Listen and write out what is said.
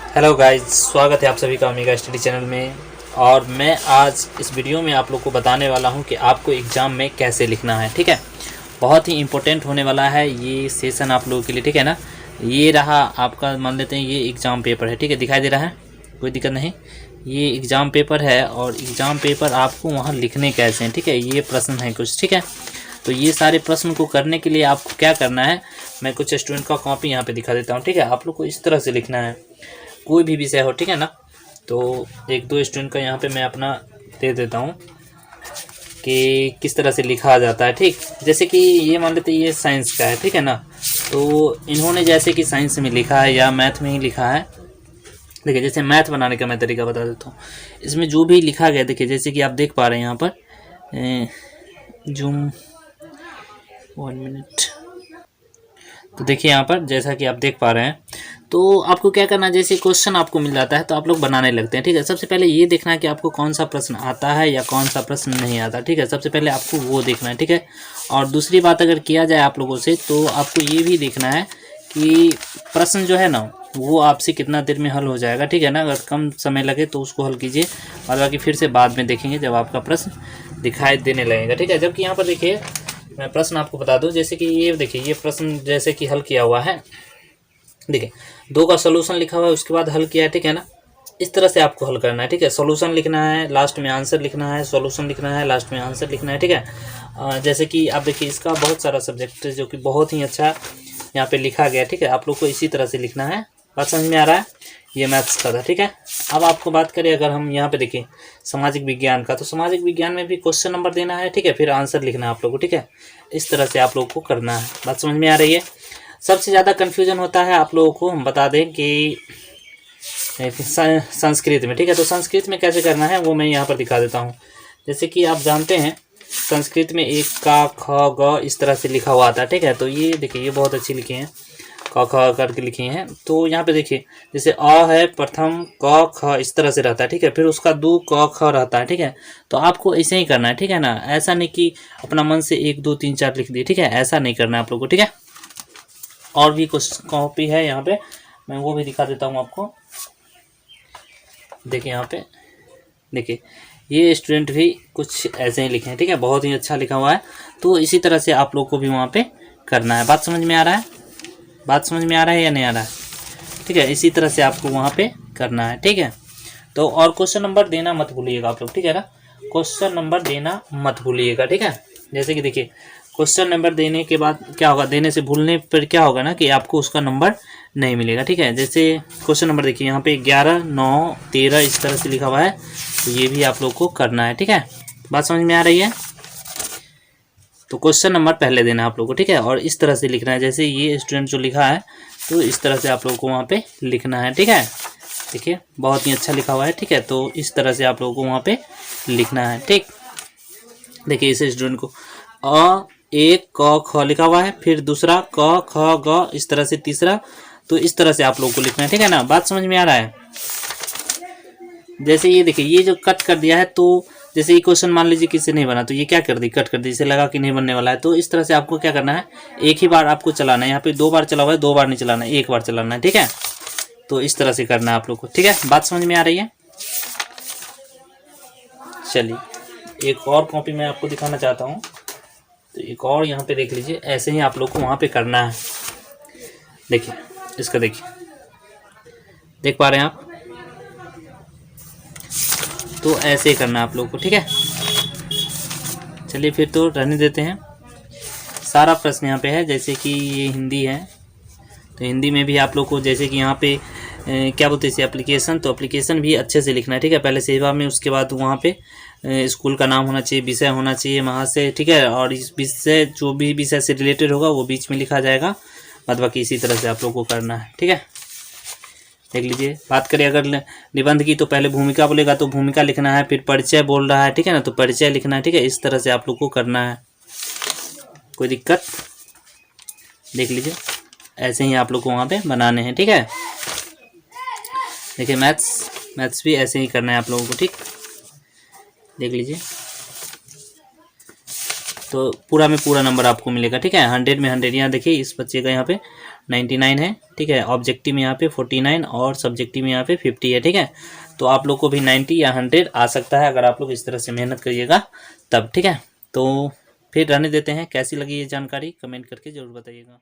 Hello guys, स्वागत है आप सभी का ओमेगा स्टडी चैनल में। और मैं आज इस वीडियो में आप लोग को बताने वाला हूं कि आपको एग्ज़ाम में कैसे लिखना है। ठीक है, बहुत ही इम्पोर्टेंट होने वाला है ये सेशन आप लोगों के लिए। ठीक है ना, ये रहा आपका, मान लेते हैं ये एग्ज़ाम पेपर है। ठीक है, दिखाई दे रहा है, कोई दिक्कत नहीं। ये एग्ज़ाम पेपर है और एग्ज़ाम पेपर आपको वहाँ लिखने कैसे हैं। ठीक है, ये प्रश्न है कुछ। ठीक है, तो ये सारे प्रश्न को करने के लिए आपको क्या करना है, मैं कुछ स्टूडेंट का कॉपी यहाँ पे दिखा देता हूँ। ठीक है, आप लोग को इस तरह से लिखना है, कोई भी विषय हो। ठीक है ना, तो एक दो स्टूडेंट का यहाँ पे मैं अपना दे देता हूँ कि किस तरह से लिखा जाता है। ठीक, जैसे कि ये मान लेते हैं ये साइंस का है। ठीक है ना, तो इन्होंने जैसे कि साइंस में लिखा है या मैथ में ही लिखा है। देखिए, जैसे मैथ बनाने का मैं तरीका बता देता हूँ। इसमें जो भी लिखा गया, देखिए जैसे कि आप देख पा रहे हैं यहाँ पर जूम 1 मिनट। तो देखिए यहाँ पर जैसा कि आप देख पा रहे हैं, तो आपको क्या करना है, जैसे क्वेश्चन आपको मिल जाता है तो आप लोग बनाने लगते हैं। ठीक है, सबसे पहले ये देखना है कि आपको कौन सा प्रश्न आता है या कौन सा प्रश्न नहीं आता। ठीक है, सबसे पहले आपको वो देखना है। ठीक है, और दूसरी बात अगर किया जाए आप लोगों से, तो आपको ये भी देखना है कि प्रश्न जो है ना वो आपसे कितना देर में हल हो जाएगा। ठीक है ना, अगर कम समय लगे तो उसको हल कीजिए, और बाकी फिर से बाद में देखेंगे जब आपका प्रश्न दिखाई देने लगेगा। ठीक है, जबकि यहाँ पर देखिए मैं प्रश्न आपको बता दूं, जैसे कि ये देखिए ये प्रश्न जैसे कि हल किया हुआ है। देखिए 2 का सोल्यूशन लिखा हुआ है, उसके बाद हल किया है। ठीक है ना, इस तरह से आपको हल करना है। ठीक है, सोल्यूशन लिखना है, लास्ट में आंसर लिखना है, सोल्यूशन लिखना है, लास्ट में आंसर लिखना है। ठीक है, जैसे कि आप देखिए इसका बहुत सारा सब्जेक्ट जो कि बहुत ही अच्छा यहाँ पे लिखा गया। ठीक है, आप लोग को इसी तरह से लिखना है। बात समझ में आ रहा है, ये मैथ्स का था। ठीक है, अब आपको बात करें अगर हम यहाँ पे देखें सामाजिक विज्ञान का, तो सामाजिक विज्ञान में भी क्वेश्चन नंबर देना है। ठीक है, फिर आंसर लिखना है आप लोग को। ठीक है, इस तरह से आप लोग को करना है। बात समझ में आ रही है। सबसे ज़्यादा कन्फ्यूजन होता है आप लोगों को, हम बता दें कि संस्कृत में। ठीक है, तो संस्कृत में कैसे करना है वो मैं यहाँ पर दिखा देता हूँ। जैसे कि आप जानते हैं संस्कृत में एक का ख ग इस तरह से लिखा हुआ आता है। ठीक है, तो ये देखिए ये बहुत अच्छी लिखे हैं, क ख करके लिखे हैं। तो यहाँ पे देखिए जैसे अ है प्रथम, क ख इस तरह से रहता है। ठीक है, फिर उसका दो क ख रहता है। ठीक है, तो आपको ऐसे ही करना है। ठीक है ना, ऐसा नहीं कि अपना मन से 1 2 3 4 लिख दिए। ठीक है, ऐसा नहीं करना है आप लोग को। ठीक है, और भी कुछ कॉपी है यहाँ पे, मैं वो भी दिखा देता हूँ आपको। देखिए यहाँ पे देखिए ये स्टूडेंट भी कुछ ऐसे ही लिखे हैं। ठीक है, बहुत ही अच्छा लिखा हुआ है। तो इसी तरह से आप लोग को भी वहाँ पे करना है। बात समझ में आ रहा है, बात समझ में आ रहा है या नहीं आ रहा है? ठीक है, इसी तरह से आपको वहाँ पे करना है। ठीक है, तो और क्वेश्चन नंबर देना मत भूलिएगा आप लोग। ठीक है ना, क्वेश्चन नंबर देना मत भूलिएगा। ठीक है, जैसे कि देखिए क्वेश्चन नंबर देने के बाद क्या होगा, देने से भूलने पर क्या होगा ना कि आपको उसका नंबर नहीं मिलेगा। ठीक है, जैसे क्वेश्चन नंबर देखिए यहाँ पे 11 9 13 इस तरह से लिखा हुआ है, तो ये भी आप लोग को करना है। ठीक है, बात समझ में आ रही है। तो क्वेश्चन नंबर पहले देना है आप लोग को। ठीक है, और इस तरह से लिखना है, जैसे ये स्टूडेंट जो लिखा है तो इस तरह से आप लोग को वहाँ पे लिखना है। ठीक है, देखिए बहुत ही अच्छा लिखा हुआ है। ठीक है, तो इस तरह से आप लोगों को वहाँ पे लिखना है। ठीक, देखिए इस स्टूडेंट को अ एक क ख लिखा हुआ है, फिर दूसरा क ख ग इस तरह से तीसरा, तो इस तरह से आप लोगों को लिखना है। ठीक है ना, बात समझ में आ रहा है। जैसे ये देखिए ये जो कट कर दिया है, तो जैसे ये क्वेश्चन मान लीजिए किसी नहीं बना, तो ये क्या कर दी, कट कर दी, इसे लगा कि नहीं बनने वाला है। तो इस तरह से आपको क्या करना है, एक ही बार आपको चलाना है। यहाँ पे 2 बार चला हुआ है, 2 बार नहीं चलाना है, 1 बार चलाना है। ठीक है, तो इस तरह से करना है आप लोग को। ठीक है, बात समझ में आ रही है। चलिए एक और कॉपी मैं आपको दिखाना चाहता हूँ, तो एक और यहाँ पे देख लीजिए, ऐसे ही आप लोग को वहाँ पे करना है। देखिए इसका देखिए, देख पा रहे हैं आप, तो ऐसे ही करना है आप लोग को। ठीक है, चलिए फिर तो रहने देते हैं। सारा प्रश्न यहाँ पे है, जैसे कि ये हिंदी है, तो हिंदी में भी आप लोग को जैसे कि यहाँ पे क्या बोलते हैं इसे, एप्लीकेशन, तो एप्लीकेशन भी अच्छे से लिखना है। ठीक है, पहले सेवा में, उसके बाद वहाँ पे स्कूल का नाम होना चाहिए, विषय होना चाहिए वहाँ से। ठीक है, और इस विषय जो भी विषय से रिलेटेड होगा वो बीच में लिखा जाएगा, बाद बाकी इसी तरह से आप लोग को करना है। ठीक है, देख लीजिए। बात करें अगर निबंध की, तो पहले भूमिका बोलेगा तो भूमिका लिखना है, फिर परिचय बोल रहा है। ठीक है ना, तो परिचय लिखना है। ठीक है, इस तरह से आप लोग को करना है। कोई दिक्कत, देख लीजिए ऐसे ही आप लोग को वहाँ पे बनाने हैं। ठीक है, देखिए मैथ्स भी ऐसे ही करना है आप लोगों को। ठीक, देख लीजिए, तो पूरा में पूरा नंबर आपको मिलेगा। ठीक है, 100 में 100। यहाँ देखिए इस बच्चे का यहाँ पे 99 है, ठीक है। ऑब्जेक्टिव में यहाँ पे 49 और सब्जेक्टिव में यहाँ पे 50 है, ठीक है। तो आप लोग को भी 90 या 100 आ सकता है अगर आप लोग इस तरह से मेहनत करिएगा तब, ठीक है। तो फिर रहने देते हैं। कैसी लगी ये जानकारी कमेंट करके ज़रूर बताइएगा।